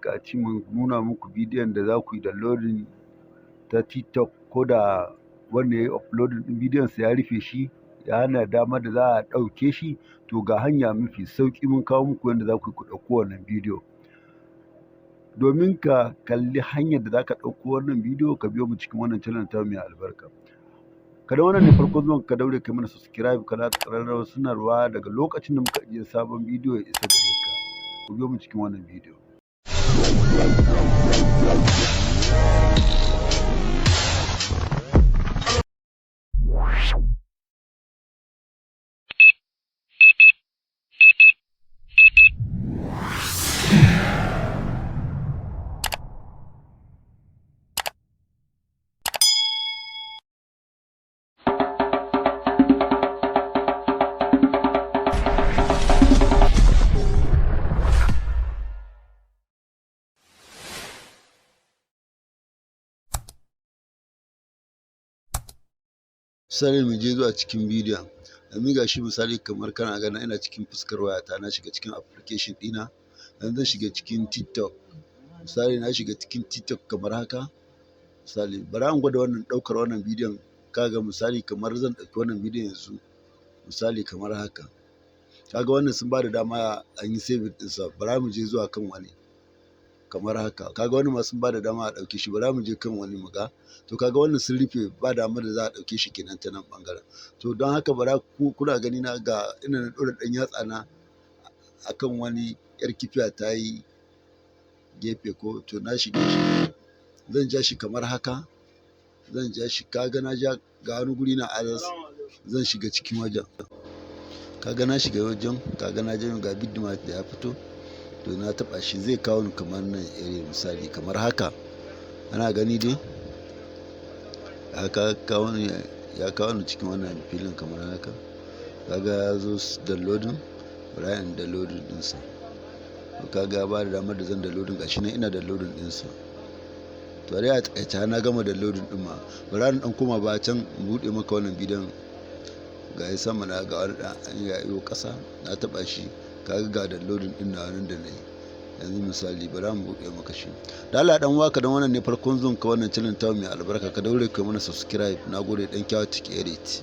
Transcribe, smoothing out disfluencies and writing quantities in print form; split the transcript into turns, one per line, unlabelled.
buƙaci mu nuna muku bidiyon da za ku yi downloading ta TikTok, ko da wanda ya yi uploading ɗin bidiyonsa ya rufe shi ya hana dama da za a ɗauke shi, to ga hanya mafi sauƙi mun kawo muku yadda za ku yi ku ɗauko wannan bidiyo. Domin ka kalli hanyar da za ka ɗauko wannan bidiyo, ka biyo mu cikin wannan channel tamu mai albarka. Kada wannan ne farkon zuwan ka, daure kai mana subscribe, ka latsa ƙararrawar sanarwa daga lokacin da muka ajiye sabon bidiyo ya isa gare ka. Ku biyo mu cikin wannan bidiyo. Misali mu je zuwa cikin bidiyon, yanzu ga shi misali kamar kana gana ina cikin fuskar wayata, na shiga cikin application ɗina, yanzu zan shiga cikin TikTok. Misali na shiga cikin TikTok kamar haka. Misali bari an gwada wannan ɗaukar wannan bidiyon, kaga misali kamar zan ɗauki wannan bidiyon yanzu, misali kamar haka. Kaga wannan sun ba da dama an yi saving ɗinsa, bara mu je zuwa kan wani kamar haka. Kaga wannan ma sun ba da dama a ɗauke shi, bara mu je kan wani mu ga. To kaga wannan sun rufe, ba dama da za a ɗauke shi kenan ta nan ɓangaren. To don haka bara kuna gani na ga ina na ɗora ɗan yatsa na akan wani yar kifiya ta yi gefe ko, to na shige shi, zan ja shi kamar haka, zan ja shi, kaga na ja ga wani guri na alas, zan shiga cikin wajen. Kaga na shiga wajen, kaga na ja ga bidima da ya fito, to na taɓa shi zai kawo ni kamar nan area, misali kamar haka. Ana gani dai ya kawo ni cikin wannan filin kamar haka. Kaga ya zo downloading, bari in downloading ɗinsa. To kaga ya ba da damar da zan downloading, gashi nan ina downloading ɗinsa. To dai a taƙaice na gama downloading ɗin ma, bari in ɗan koma ba can in buɗe maka wannan bidiyon. Ga ya sama na ga wani ɗan ya iyo ƙasa, na taɓa shi, kaga ga downloading ɗin na nan da na yi. Yanzu misali bari mu buɗe maka shi. Da Allah dan waka, dan wannan ne farkon zuwan ka wannan channel ta mai albarka, ka daure kai mana subscribe. Nagode, dan Kyawu Tech Edit.